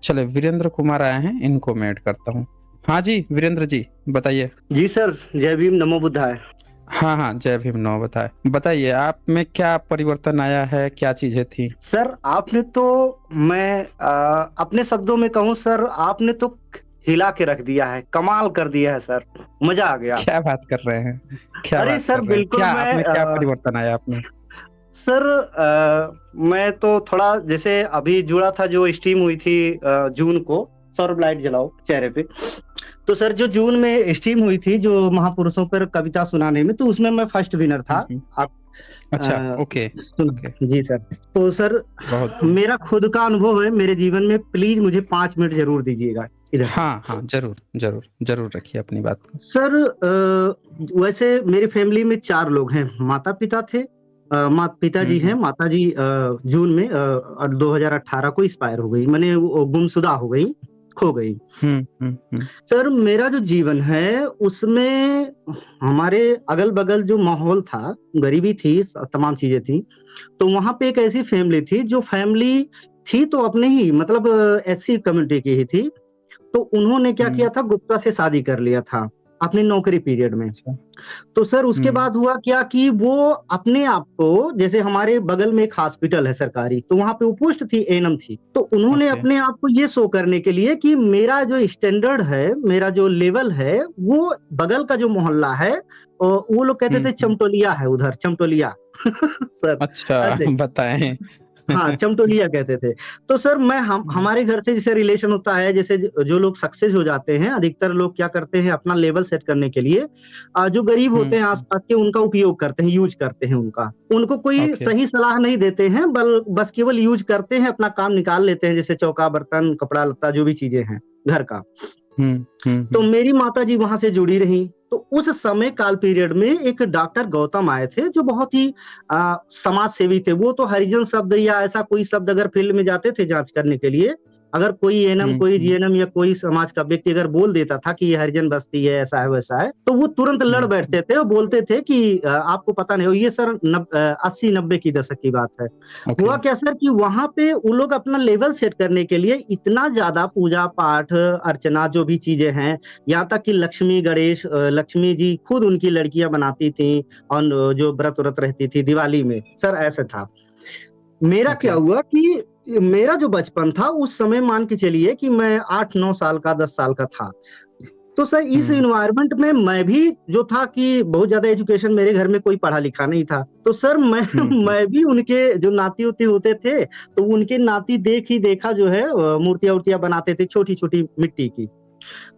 चले वीरेंद्र कुमार आए हैं, इनको मैं ऐड करता हूँ। हाँ जी, वीरेंद्र जी बताइए। जी सर, जय भीम, नमो बुद्धाय। हाँ हाँ, जय भीम नौ बताइए आप में क्या परिवर्तन आया है, क्या चीजें थी? सर आपने तो मैं अपने शब्दों में कहूँ सर, आपने तो हिला के रख दिया है, कमाल कर दिया है सर, मजा आ गया। क्या बात कर रहे हैं, क्या अरे बात सर कर रहे हैं, बिल्कुल क्या आप मैं में क्या परिवर्तन आया आप में? सर मैं तो थोड़ा जैसे अभी जुड़ा था, जो स्ट्रीम हुई थी जून को, सौरभ लाइट जलाओ चेहरे पे। तो सर जो जून में स्ट्रीम हुई थी, जो महापुरुषों पर कविता सुनाने में, तो उसमें मैं फर्स्ट विनर था। हम्म। आप अच्छा, ओके ओके, जी सर। तो सर बहुत बढ़िया। मेरा खुद का अनुभव है मेरे जीवन में, प्लीज मुझे 5 मिनट जरूर दीजिएगा इधर। हाँ हाँ, जरूर जरूर जरूर रखिए अपनी बात को। सर वैसे मेरी फैमिली में 4 लोग हैं, माता पिता थे, पिताजी हैं, हम्म। माता जी जून में 2018 को एक्सपायर हो गई, मैंने वो गुमशुदा हो गई, खो गई। हम्म। सर मेरा जो जीवन है उसमें हमारे अगल बगल जो माहौल था, गरीबी थी, तमाम चीजें थी। तो वहां पे एक ऐसी फैमिली थी, जो फैमिली थी तो अपने ही मतलब एससी कम्युनिटी की ही थी। तो उन्होंने क्या किया हम्म। था, गुप्ता से शादी कर लिया था अपनी नौकरी पीरियड में। अच्छा। तो सर उसके हम्म। बाद हुआ क्या कि वो अपने आप को, जैसे हमारे बगल में एक हॉस्पिटल है सरकारी, तो वहां पे वो पोस्ट थी, एएनएम थी। तो उन्होंने ओके। अपने आप को ये शो करने के लिए कि मेरा जो स्टैंडर्ड है, मेरा जो लेवल है, वो बगल का जो मोहल्ला है, वो लोग कहते थे हम्म। चमटोलिया है उधर, चमटोलिया सर अच्छा, ऐसे। बताएं। हाँ, चमटोलिया कहते थे। तो सर मैं हमारे घर से जैसे रिलेशन होता है, जैसे जो लोग सक्सेस हो जाते हैं, अधिकतर लोग क्या करते हैं अपना लेवल सेट करने के लिए, जो गरीब होते हैं हम्म। आसपास के, उनका उपयोग करते हैं, यूज करते हैं उनका। उनको कोई ओके। सही सलाह नहीं देते हैं, बस केवल यूज करते हैं, अपना काम निकाल लेते हैं, जैसे चौका बर्तन कपड़ा लत्ता जो भी चीजें हैं घर का। तो हम्म। मेरी माता जी वहां से जुड़ी रही। तो उस समय काल पीरियड में एक डॉक्टर गौतम आए थे, जो बहुत ही समाज सेवी थे। वो तो हरिजन शब्द या ऐसा कोई शब्द अगर फील्ड में जाते थे जांच करने के लिए, अगर कोई एएनएम, कोई हम्म। जीएनएम या कोई समाज का व्यक्ति अगर बोल देता था कि ये हरिजन बस्ती है, ऐसा है वैसा है, तो वो तुरंत लड़ हम्म। बैठते थे और बोलते थे कि आपको पता नहीं हो। ये सर 80-90 की दशक की बात है। ओके। हुआ क्या सर कि वहां पे वो लोग अपना लेवल सेट करने के लिए इतना ज्यादा पूजा पाठ अर्चना जो भी चीजें हैं, यहाँ तक कि लक्ष्मी गणेश, लक्ष्मी जी खुद उनकी लड़कियां बनाती थी, और जो व्रत व्रत रहती थी दिवाली में, सर ऐसा था। मेरा क्या ओके। हुआ कि मेरा जो बचपन था उस समय, मान के चलिए कि मैं 8-9 साल का, 10 साल का था। तो सर इस हम्म। इन्वायरमेंट में मैं भी जो था कि बहुत ज्यादा एजुकेशन, मेरे घर में कोई पढ़ा लिखा नहीं था। तो सर मैं हम्म। मैं भी उनके जो नाती उती होते थे, तो उनके नाती देख ही देखा जो है मूर्तियां उर्तियां बनाते थे, छोटी छोटी मिट्टी की।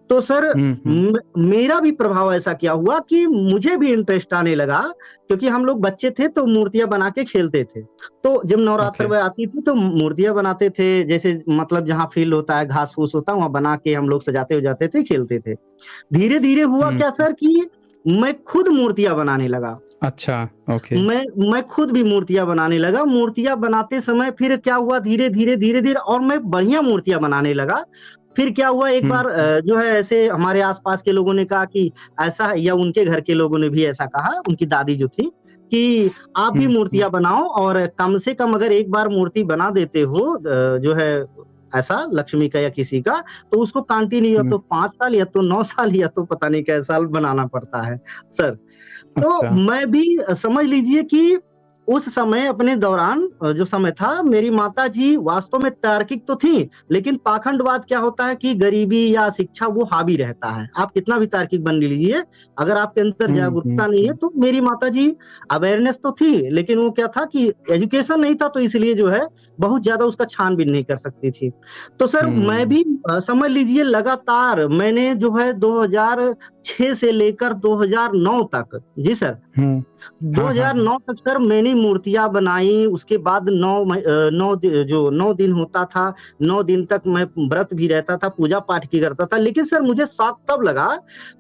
तो सर हम्म। मेरा भी प्रभाव ऐसा क्या हुआ कि मुझे भी इंटरेस्ट आने लगा, क्योंकि हम लोग बच्चे थे तो मूर्तियां बना के खेलते थे। तो जब नवरात्र ओके। में आती थी तो मूर्तियां बनाते थे, जैसे मतलब जहाँ फील्ड होता है, घास फूस होता है, वहां बना के हम लोग सजाते हो जाते थे, खेलते थे। धीरे धीरे हुआ क्या हम्म। सर कि मैं खुद मूर्तियां बनाने लगा। अच्छा। ओके। मैं खुद भी मूर्तियां बनाने लगा। मूर्तियां बनाते समय फिर क्या हुआ, धीरे धीरे धीरे धीरे, और मैं बढ़िया मूर्तियां बनाने लगा। फिर क्या हुआ, एक बार जो है ऐसे हमारे आसपास के लोगों ने कहा कि ऐसा है, या उनके घर के लोगों ने भी ऐसा कहा, उनकी दादी जो थी, कि आप भी हम्म। मूर्तियां बनाओ, और कम से कम अगर एक बार मूर्ति बना देते हो जो है ऐसा लक्ष्मी का या किसी का, तो उसको कंटिन्यू या हम्म। तो 5 साल या तो 9 साल या तो पता नहीं कैसे साल बनाना पड़ता है सर। तो अच्छा। मैं भी समझ लीजिए कि उस समय अपने दौरान जो समय था, मेरी माताजी वास्तव में तार्किक तो थी, लेकिन पाखंडवाद क्या होता है कि गरीबी या शिक्षा वो हावी रहता है। आप कितना भी तार्किक बन लीजिए, अगर आपके अंदर जागरूकता नहीं है, तो मेरी माताजी अवेयरनेस तो थी, लेकिन वो क्या था कि एजुकेशन नहीं था, तो इसलिए जो है बहुत ज्यादा उसका छानबीन नहीं कर सकती थी। तो सर मैं हम्म। भी समझ लीजिए लगातार मैंने जो है 2006 से लेकर 2009 तक, जी सर, हाँ हाँ हाँ। 2009 तक सर मैंने मूर्तियां बनाई। उसके बाद 9 दिन होता था, 9 दिन तक मैं व्रत भी रहता था, पूजा पाठ भी करता था। लेकिन सर मुझे शौक तब लगा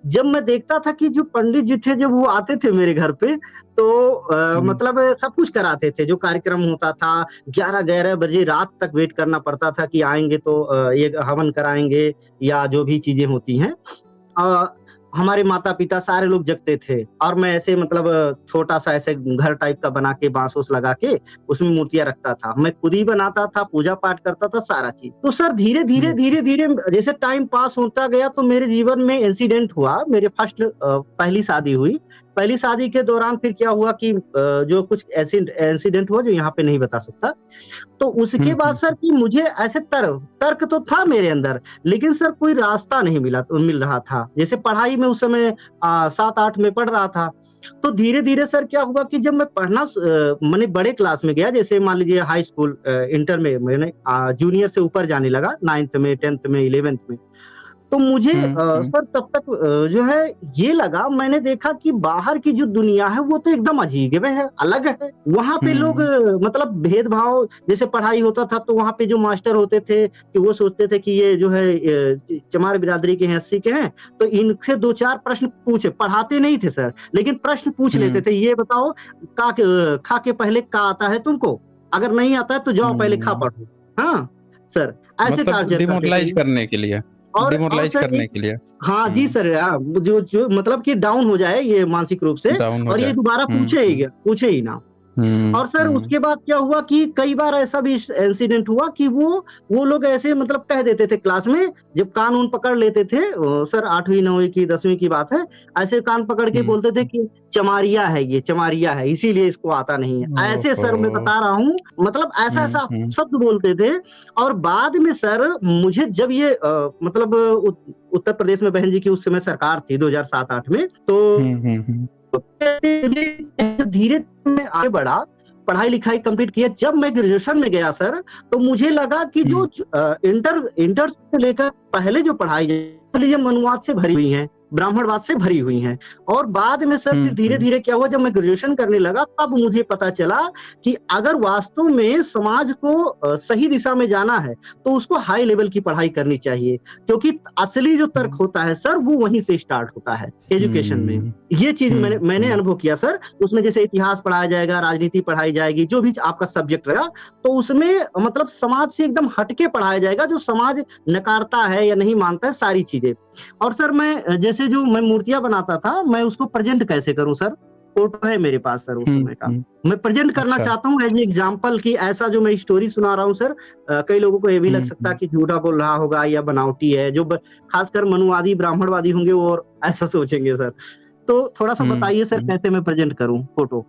जब मैं देखता था कि जो पंडित जी थे, जब वो आते थे मेरे घर पे, तो हम्म। मतलब सब कुछ कराते थे, जो कार्यक्रम होता था 11-11 बजे रात तक वेट करना पड़ता था कि आएंगे तो ये हवन कराएंगे या जो भी चीजें होती हैं। हमारे माता-पिता सारे लोग जगते थे और मैं ऐसे मतलब छोटा-सा ऐसे घर टाइप का बना के बाँस-वूस लगा के उसमें मूर्तियाँ रखता था। मैं खुद ही बनाता था, पूजा-पाठ करता था, सारा चीज़। तो सर धीरे-धीरे, हुँ, धीरे-धीरे जैसे टाइम पास होता गया तो मेरे जीवन में इंसिडेंट हुआ। मेरे फर्स्ट पहली शादी हुई। पहली शादी के दौरान फिर क्या हुआ कि जो कुछ ऐसे इंसिडेंट हुआ जो यहाँ पे नहीं बता सकता। तो उसके हुँ, बाद सर कि मुझे ऐसे तर्क तो था मेरे अंदर, लेकिन सर कोई रास्ता नहीं मिल रहा था। जैसे पढ़ाई में उस समय 7-8 में पढ़ रहा था। तो धीरे-धीरे सर क्या हुआ कि जब मैं मैंने बड़े क्लास में गया, जैसे मान लीजिए हाई स्कूल इंटर में मैंने जूनियर से ऊपर जाने लगा 9th में, 10th में, 11th में। तो मुझे हुँ, हुँ, सर तब तक जो है ये लगा, मैंने देखा कि बाहर की जो दुनिया है वो तो एकदम अजीब है, अलग है। वहाँ पे लोग हुँ, मतलब भेदभाव, जैसे पढ़ाई होता था तो वहाँ पे जो मास्टर होते थे कि वो सोचते थे कि ये जो है चमार बिरादरी के हैं, एससी के हैं, तो इनसे 2-4 प्रश्न पूछे, पढ़ाते नहीं थे सर, लेकिन प्रश्न पूछ लेते हुँ, थे, ये बताओ खा के पहले का आता है तुमको? अगर नहीं आता है तो जाओ पहले खा हुँ। पढ़ो। हाँ, सर ऐसे मतलब टार्चर करते थे। डिमोरलाइज़ करने के लिए और डिमोरलाइज़ सर करने एक के लिए। हाँ जी हुँ, सर, जो मतलब कि डाउन हो जाए ये मानसिक रूप से डाउन हो और ये जाए। दोबारा हुँ, हुँ, पूछे ही ना। हुँ, और सर हुँ, उसके बाद क्या हुआ कि कई बार ऐसा भी इंसिडेंट हुआ कि वो लोग ऐसे मतलब कह देते थे क्लास में, जब कान-ऊन पकड़ लेते थे सर 8वीं 9वीं की 10वीं की बात है, ऐसे कान पकड़ के हुँ। बोलते थे कि चमारिया है ये, चमारिया है, इसीलिए इसको आता नहीं है। ऐसे सर मैं ओहो! बता रहा हूँ, मतलब हुँ, ऐसा-ऐसा हुँ, शब्द बोलते थे। और बाद में सर मुझे जब ये मतलब उत्तर प्रदेश में बहन जी की उस समय सरकार थी 2007-8 में, हुँ, तो हुँ, हुँ, धीरे मैं आगे बढ़ा, पढ़ाई-लिखाई कंप्लीट किया। जब मैं ग्रेजुएशन में गया सर, तो मुझे लगा कि जो हुँ, इंटर से लेकर पहले जो पढ़ाई लीजिए मनुवाद से भरी हुई हैं, ब्राह्मणवाद से भरी हुई हैं। और बाद में सर फिर हुँ, हुँ, धीरे-धीरे क्या हुआ, जब मैं ग्रेजुएशन करने लगा तब मुझे पता चला कि अगर वास्तव में समाज को सही दिशा में जाना है, तो उसको हाई लेवल की पढ़ाई करनी चाहिए। क्योंकि असली जो तर्क होता है सर, वो वहीं से स्टार्ट होता है, एजुकेशन में। हुँ, ये चीज़ मैंने हुँ, मैंने हुँ, अनुभव किया सर। उसमें जैसे इतिहास पढ़ाया जाएगा, राजनीति पढ़ाई जाएगी, जो भी आपका सब्जेक्ट रहेगा, तो उसमें मतलब समाज से एकदम हट के पढ़ाया जाएगा, जो समाज नकारता है या नहीं मानता है, सारी चीज़ें। और सर मैं जैसे जो मैं मूर्तियाँ बनाता था, मैं उसको प्रेज़ेंट कैसे करूँ सर? फ़ोटो है मेरे पास सर उस हुँ, समय का। हुँ। मैं प्रेज़ेंट करना अच्छा। चाहता हूँ एज़ एग्ज़ाम्पल कि ऐसा जो मैं स्टोरी सुना रहा हूँ सर, कई लोगों को ये भी लग हुँ, सकता है हुँ, कि झूठा बोल रहा होगा या बनावटी है, जो खासकर मनुवादी, ब्राह्मणवादी होंगे वो और ऐसा सोचेंगे सर। तो थोड़ा-सा हुँ, बताइए सर हुँ। कैसे मैं प्रेज़ेंट करूँ फ़ोटो?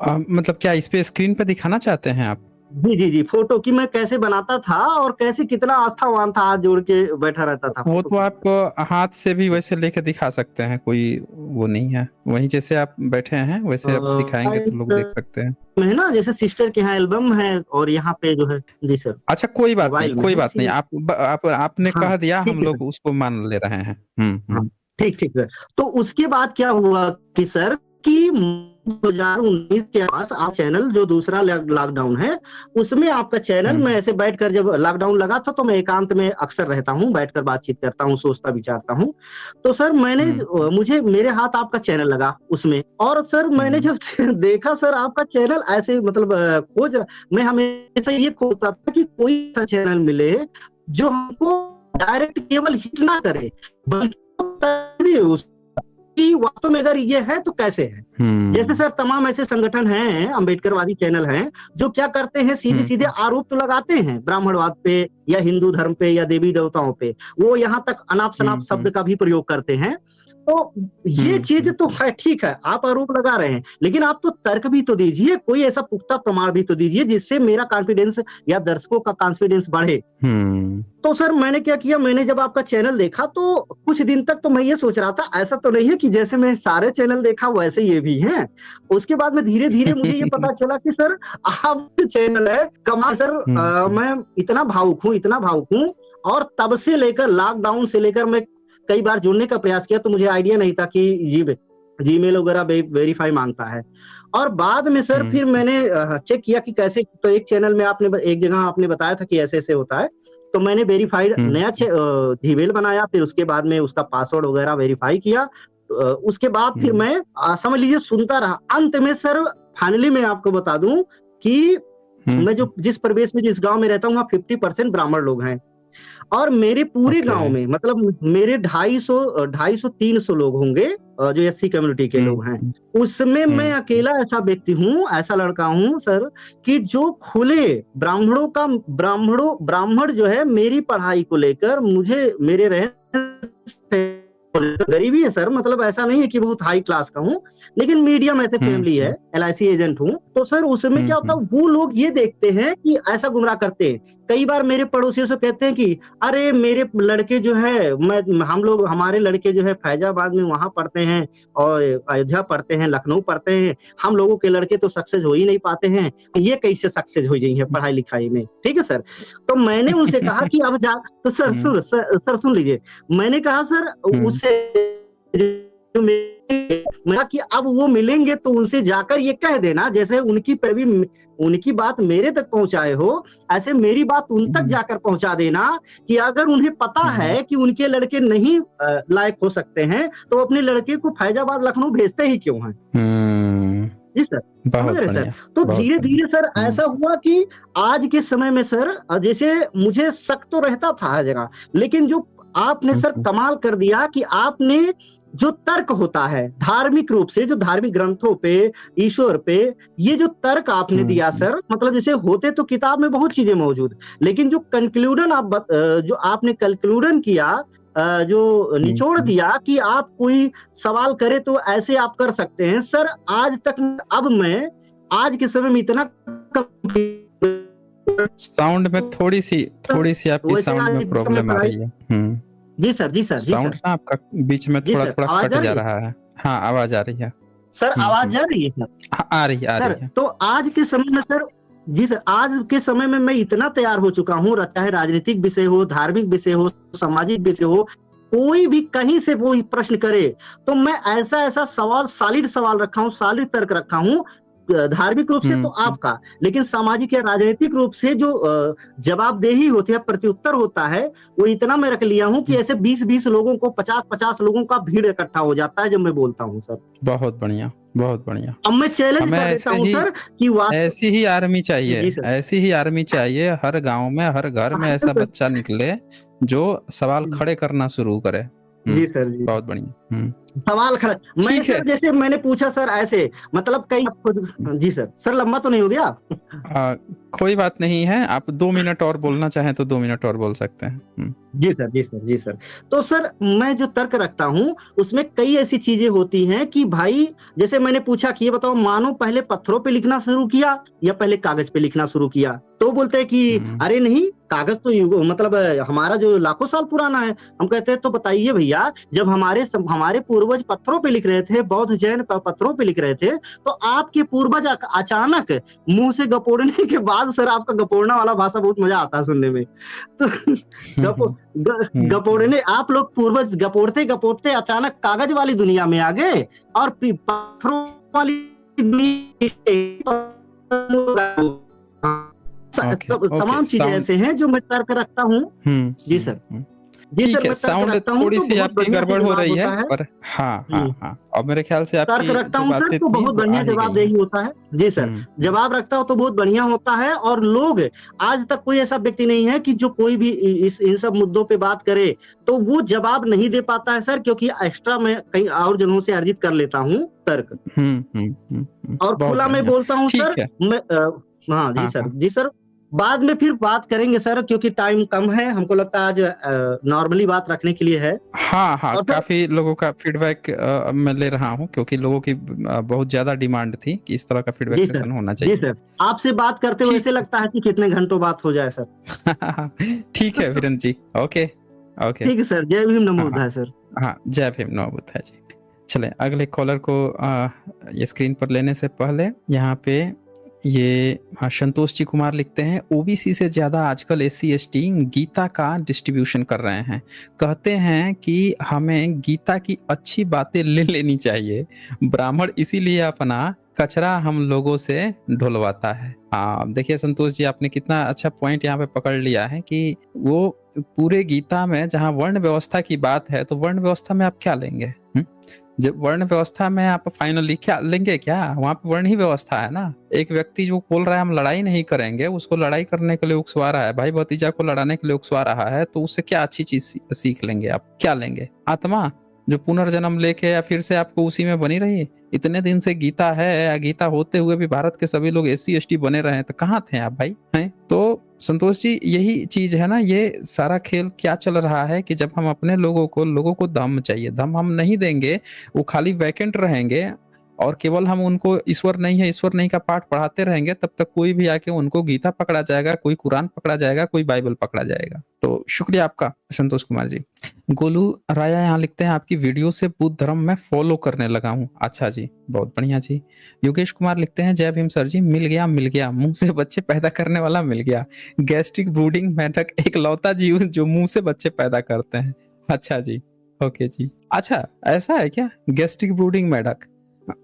मतलब क्या इस पे स्क्रीन पे दिखाना चाहते हैं आप? जी, जी, जी, फ़ोटो कि मैं कैसे बनाता था और कैसे कितना आस्थावान था, हाथ जोड़ के बैठा रहता था वो फ़ोटो तो खींच आप हाथ से भी वैसे लेके दिखा सकते हैं, कोई वो नहीं है। वहीं जैसे आप बैठे हैं, वैसे आप दिखाएँगे तो लोग देख सकते हैं। में है ना, जैसे सिस्टर के यहाँ एल्बम है और यहाँ पे जो है जी सर, अच्छा मोबाइल में कोई है बात नहीं। इसीलिए आपने हाँ, कह दिया, हम ठीक है सर। लोग उसको मान ले रहे हैं। हुँ, हाँ, हुँ, ठीक, ठीक सर। तो उसके बाद क्या हुआ कि सर कि 2019 के आस आप चैनल जो दूसरा लॉकडाउन है, उसमें आपका चैनल हुँ, मैं ऐसे बैठकर जब लॉकडाउन लगा था तो मैं एकांत में अक्सर रहता हूँ, बैठकर बातचीत करता हूँ, सोचता-विचारता हूँ। तो सर हुँ, हुँ, मुझे मेरे हाथ आपका चैनल लगा उसमें और सर मैंने हुँ, जब देखा सर आपका चैनल ऐसे मतलब मैं हमेशा ये खोजता था कि कोई ऐसा चैनल मिले, जो हमको डायरेक्ट केवल हिट ना करे, बल्कि कि वास्तव में अगर ये है तो कैसे है? जैसे हुँ, सर तमाम ऐसे संगठन हैं, अम्बेडकरवादी चैनल हैं, जो क्या करते हैं हुँ, सीधे-सीधे हुँ, आरोप तो लगाते हैं ब्राह्मणवाद पे या हिंदू धर्म पे या देवी-देवताओं पे। वो यहाँ तक अनाप-शनाप हुँ, शब्द हुँ, का भी प्रयोग करते हैं। तो ये हुँ, चीज़ हुँ, तो है ठीक है, आप आरोप लगा रहे हैं, लेकिन आप तो तर्क भी तो दीजिए, कोई ऐसा पुख्ता प्रमाण भी तो दीजिए जिससे मेरा कॉन्फिडेंस या दर्शकों का कॉन्फिडेंस बढ़े। हुँ, तो सर मैंने क्या किया, मैंने जब आपका चैनल देखा तो कुछ दिन तक तो मैं ये सोच रहा था ऐसा तो नहीं है कि जैसे मैं सारे चैनल देखा वैसे ये भी हैं। उसके बाद में धीरे-धीरे मुझे ये पता चला कि सर आपका चैनल है कमाल सर, हुँ, हुँ, मैं इतना भावुक हूँ और तब से लेकर लॉकडाउन से लेकर मैं कई बार जुड़ने का प्रयास किया तो मुझे आइडिया नहीं था कि जीमेल वगैरह वेरीफाई माँगता है। और बाद में सर हुँ, फिर मैंने चेक किया कि कैसे, तो एक चैनल में एक जगह आपने बताया था कि ऐसे-ऐसे होता है। तो मैंने वेरीफाइड हुँ, नया जीमेल बनाया, फिर उसके बाद में उसका पासवर्ड वगैरह वेरीफाई किया। उसके बाद फिर हुँ, मैं समझ लीजिए सुनता रहा। अंत में सर फाइनली मैं आपको बता दूँ कि हुँ, मैं हुँ, जो जिस प्रदेश में जिस गाँव में रहता हूँ वहाँ 50% ब्राह्मण लोग हैं। और मेरे पूरे ओके। गांव में मतलब मेरे 250-300 लोग होंगे जो एससी कम्युनिटी के लोग हैं, उसमें मैं अकेला ऐसा व्यक्ति हूँ, ऐसा लड़का हूँ सर, कि जो खुले ब्राह्मण जो है मेरी पढ़ाई को लेकर मुझे मेरे रहन गरीबी है सर, मतलब ऐसा नहीं है कि बहुत हाई क्लास का हूँ, लेकिन मीडियम ऐसे फैमिली है, एलआईसी एजेंट हूँ। तो सर उसमें क्या होता है, वो लोग ये देखते हैं कि ऐसा गुमराह करते हैं। कई बार मेरे पड़ोसियों से कहते हैं कि अरे मेरे लड़के जो है हमारे लड़के जो है फैजाबाद में वहां पढ़ते हैं और अयोध्या पढ़ते हैं, लखनऊ पढ़ते हैं, हम लोगों के लड़के तो सक्सेस हो ही नहीं पाते हैं, ये कैसे सक्सेस हो जाएंगे पढ़ाई लिखाई में, ठीक है सर। तो मैंने उनसे कहा कि अब जा तो सर सुन लीजिए, मैंने कहा सर उससे मैं कि अब वो मिलेंगे तो उनसे जाकर ये कह देना, जैसे उनकी बात मेरे तक पहुंचाए हो, ऐसे मेरी बात उन तक जाकर पहुंचा देना कि अगर उन्हें पता है कि उनके लड़के नहीं लायक हो सकते हैं तो अपने लड़के को फैजाबाद लखनऊ भेजते ही क्यों हैं। जी सर, समझ रहे सर। तो धीरे धीरे सर ऐसा हुआ कि आज के समय में सर जैसे मुझे शक तो रहता था हर जगह, लेकिन जो आपने सर कमाल कर दिया कि आपने जो तर्क होता है धार्मिक रूप से, जो धार्मिक ग्रंथों पे, ईश्वर पे, ये जो तर्क आपने दिया सर, मतलब जैसे होते तो किताब में बहुत चीजें मौजूद, लेकिन जो कंक्लूडन जो आपने कंक्लूडन किया, जो निचोड़ दिया कि आप कोई सवाल करे तो ऐसे आप कर सकते हैं सर। आज तक अब मैं आज के समय में इतना साउंड में थोड़ी सी आपकी साउंड में प्रॉब्लम आ रही है। जी सर साउंड ना आपका बीच में थोड़ा कट जा रहा है। हाँ, आवाज आ रही है सर, आवाज जा रही है सर? हाँ, आ रही है। तो आज के समय में सर, जी सर, आज के समय में मैं इतना तैयार हो चुका हूँ, चाहे राजनीतिक विषय हो, धार्मिक विषय हो, सामाजिक विषय हो, कोई भी कहीं से वो प्रश्न करे तो मैं ऐसा सवाल, सॉलिड सवाल रखा हूँ, सॉलिड तर्क रखा हूँ, धार्मिक रूप से तो आपका, लेकिन सामाजिक या राजनीतिक रूप से जो जवाबदेही होती है, प्रत्युत्तर होता है, वो इतना मैं रख लिया हूँ कि ऐसे 20-20 लोगों को, 50-50 लोगों का भीड़ इकट्ठा हो जाता है जब मैं बोलता हूँ सर। बहुत बढ़िया। अब मैं चैलेंज कर देता हूँ सर कि ऐसी ही आर्मी चाहिए, ऐसी ही आर्मी चाहिए हर गांव में, हर घर में ऐसा बच्चा निकले जो सवाल खड़े करना शुरू करे। जी सर, जी बहुत बढ़िया। सवाल खड़ा मैं सर, जैसे मैंने पूछा सर ऐसे, मतलब कई जी सर लंबा तो नहीं हो गया? कोई बात नहीं है, आप 2 मिनट और बोलना चाहें तो 2 मिनट और बोल सकते हैं। जी सर। तो सर मैं जो तर्क रखता हूँ उसमें कई ऐसी चीजें होती हैं कि भाई, जैसे मैंने पूछा कि ये बताओ, मानो पहले पत्थरों पे लिखना शुरू किया या पहले कागज पे लिखना शुरू किया, तो बोलते हैं कि अरे नहीं, कागज तो मतलब हमारा जो लाखों साल पुराना है। हम कहते हैं तो बताइए भैया, जब हमारे पूर्वज पत्थरों पे लिख रहे थे, बौद्ध जैन पत्थरों पे लिख रहे थे, तो आपके पूर्वज अचानक मुंह से गपोड़ने के बाद सर, आपका गपोड़ना वाला भाषा बहुत मजा आता है सुनने में। तो गपोड़ने, आप लोग पूर्वज गपोड़ते गपोड़ते अचानक कागज वाली दुनिया में आ गए और पत्थरों वाली तमाम चीजें ऐसे हैं जो मैं तर्क रखता हूँ। जी सर, ठीक है। साउंड थोड़ी सी आपकी गड़बड़ हो रही है, पर हाँ, और मेरे ख्याल से आपकी तर्क रखता हूँ सर तो बहुत बढ़िया जवाबदेही होता है। जी सर, जवाब रखता हो तो बहुत बढ़िया होता है। और लोग, आज तक कोई ऐसा व्यक्ति नहीं है कि जो कोई भी इन सब मुद्दों पे बात करे तो वो जवाब नहीं दे पाता है सर, क्योंकि एक्स्ट्रा मैं कई और जनों से अर्जित कर लेता हूँ तर्क, और खुला मैं बोलता हूँ सर। मैं हाँ जी सर, बाद में फिर बात करेंगे सर, क्योंकि टाइम कम है। हमको लगता है आज नॉर्मली बात रखने के लिए है। हाँ, काफी लोगों का फीडबैक मैं ले रहा हूँ, क्योंकि लोगों की बहुत ज्यादा डिमांड थी कि इस तरह का फीडबैक सेशन होना चाहिए। जी सर, आपसे बात करते हुए ऐसे लगता है कि कितने घंटों बात हो जाए सर। ठीक है वीरेंद्र जी, ओके ठीक है सर। जय भीम, नमो बुद्धाय सर। हाँ, जय भीम, नमो बुद्धाय जी। चले अगले कॉलर को ये स्क्रीन पर लेने से पहले यहाँ पे ये संतोष जी कुमार लिखते हैं, ओबीसी से ज्यादा आजकल SC ST गीता का डिस्ट्रीब्यूशन कर रहे हैं, कहते हैं कि हमें गीता की अच्छी बातें ले लेनी चाहिए, ब्राह्मण इसीलिए अपना कचरा हम लोगों से ढुलवाता है। देखिए संतोष जी, आपने कितना अच्छा पॉइंट यहाँ पे पकड़ लिया है कि वो पूरे गीता में जहाँ वर्ण व्यवस्था की बात है, तो वर्ण व्यवस्था में आप क्या लेंगे? जब वर्ण व्यवस्था में आप फाइनली क्या लेंगे क्या? वहाँ पे वर्ण ही व्यवस्था है ना। एक व्यक्ति जो बोल रहा है हम लड़ाई नहीं करेंगे, उसको लड़ाई करने के लिए उकसवा रहा है, भाई भतीजा को लड़ाने के लिए उकसवा रहा है, तो उससे क्या अच्छी चीज़ सीख लेंगे आप? क्या लेंगे? आत्मा जो पुनर्जन्म लेके या फिर से आपको उसी में बनी रही। इतने दिन से गीता है, गीता होते हुए भी भारत के सभी लोग SC ST बने रहे हैं, तो कहाँ थे आप भाई? हैं? तो संतोष जी यही चीज़ है ना, ये सारा खेल क्या चल रहा है कि जब हम अपने लोगों को दम चाहिए, दम हम नहीं देंगे, वो खाली वैकेंट रहेंगे और केवल हम उनको ईश्वर नहीं का पाठ पढ़ाते रहेंगे, तब तक कोई भी आके उनको गीता पकड़ा जाएगा, कोई कुरान पकड़ा जाएगा, कोई बाइबल पकड़ा जाएगा। तो शुक्रिया आपका संतोष कुमार जी। गोलू राया यहाँ लिखते हैं आपकी वीडियो से बुद्ध धर्म में फॉलो करने लगा हूँ। अच्छा जी, बहुत बढ़िया जी। योगेश कुमार लिखते हैं जय भीम सर जी, मिल गया, मुंह से बच्चे पैदा करने वाला मिल गया। गैस्ट्रिक ब्रूडिंग मेंढक एक लौता जीव जो मुंह से बच्चे पैदा करते हैं। अच्छा जी, ओके जी। अच्छा ऐसा है क्या? गैस्ट्रिक ब्रूडिंग मेंढक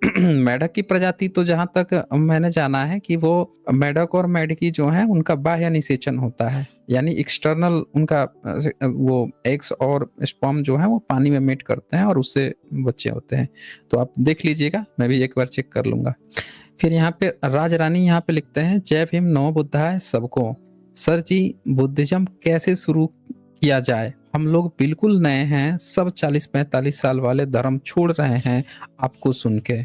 मेढक की प्रजाति तो जहां तक मैंने जाना है कि वो मेढक और मेढकी जो है उनका बाह्य निषेचन होता है, यानी एक्सटर्नल उनका वो एग्स और स्पर्म जो है वो पानी में मेट करते हैं और उससे बच्चे होते हैं। तो आप देख लीजिएगा, मैं भी एक बार चेक कर लूंगा। फिर यहाँ पे राज रानी यहाँ पे लिखते हैं जय भीम नमो बुद्धाय सबको। सर जी बुद्धिज्म कैसे शुरू किया जाए? हम लोग बिल्कुल नए हैं, सब 40-45 साल वाले धर्म छोड़ रहे हैं आपको सुन के।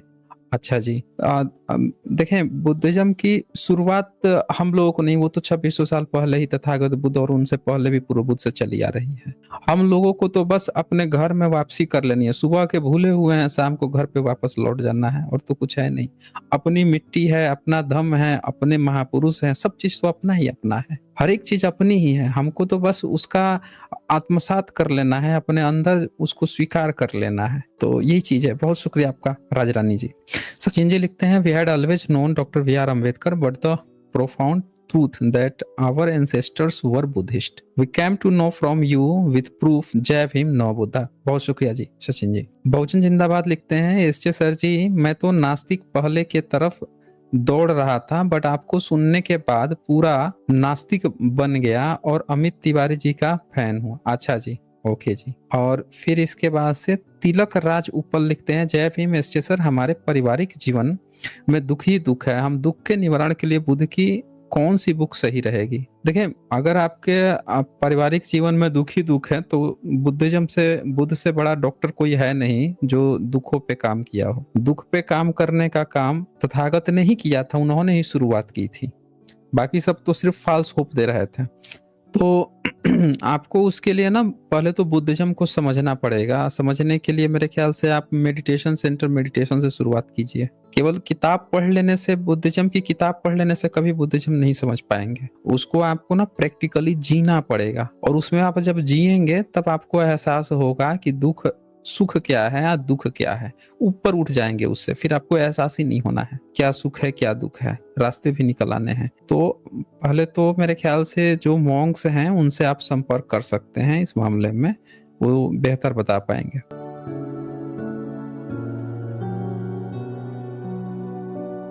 अच्छा जी। देखें बुद्धिज्म की शुरुआत हम लोगों को नहीं, वो तो 2600 साल पहले ही तथागत बुद्ध और उनसे पहले भी पूर्व बुद्ध से चली आ रही है। हम लोगों को तो बस अपने घर में वापसी कर लेनी है, सुबह के भूले हुए हैं, शाम को घर पे वापस लौट जाना है, और तो कुछ है नहीं। अपनी मिट्टी है, अपना धम है, अपने महापुरुष हैं, सब चीज तो अपना ही अपना है, हर एक चीज अपनी ही है। हमको तो बस उसका आत्मसात कर लेना है, अपने अंदर उसको स्वीकार कर लेना है। तो यही चीज है। बहुत शुक्रिया आपका राजरानी जी। सचिन जी लिखते हैं we had always known doctor V.R. Ambedkar but the profound truth that our ancestors were Buddhist. We came to know from you with proof. जय भीम नौ बुद्धा। बहुत शुक्रिया जी सचिन जी। बहुजन जिंदाबाद लिखते हैं SJ सर जी, मैं तो नास्तिक पहले के तरफ दौड़ रहा था बट आपको सुनने के बाद पूरा नास्तिक बन गया और अमित तिवारी जी का फैन हूँ। अच्छा जी, ओके जी। और फिर इसके बाद से तिलक राज उपल लिखते हैं जय भीम SJ सर, हमारे पारिवारिक जीवन में दुख ही दुख है, हम दुख के निवारण के लिए बुद्ध की कौन सी बुक सही रहेगी? देखें अगर आपके पारिवारिक जीवन में दुख ही दुख है तो बुद्ध से बड़ा डॉक्टर कोई है नहीं जो दुखों पे काम किया हो। दुख पे काम करने का काम तथागत ने ही किया था, उन्होंने ही शुरुआत की थी, बाकी सब तो सिर्फ फॉल्स होप दे रहे थे। तो आपको उसके लिए ना पहले तो बुद्धिज्म को समझना पड़ेगा। समझने के लिए मेरे ख्याल से आप मेडिटेशन सेंटर मेडिटेशन से शुरुआत कीजिए। केवल किताब पढ़ लेने से, बुद्धिज्म की किताब पढ़ लेने से कभी बुद्धिज्म नहीं समझ पाएंगे। उसको आपको ना प्रैक्टिकली जीना पड़ेगा, और उसमें आप जब जिएंगे तब आपको एहसास होगा कि सुख क्या है या दुख क्या है। ऊपर उठ जाएंगे उससे, फिर आपको एहसास ही नहीं होना है क्या सुख है क्या दुख है, रास्ते भी निकल आने हैं। तो पहले तो मेरे ख्याल से जो मॉन्क्स हैं उनसे आप संपर्क कर सकते हैं इस मामले में, वो बेहतर बता पाएंगे।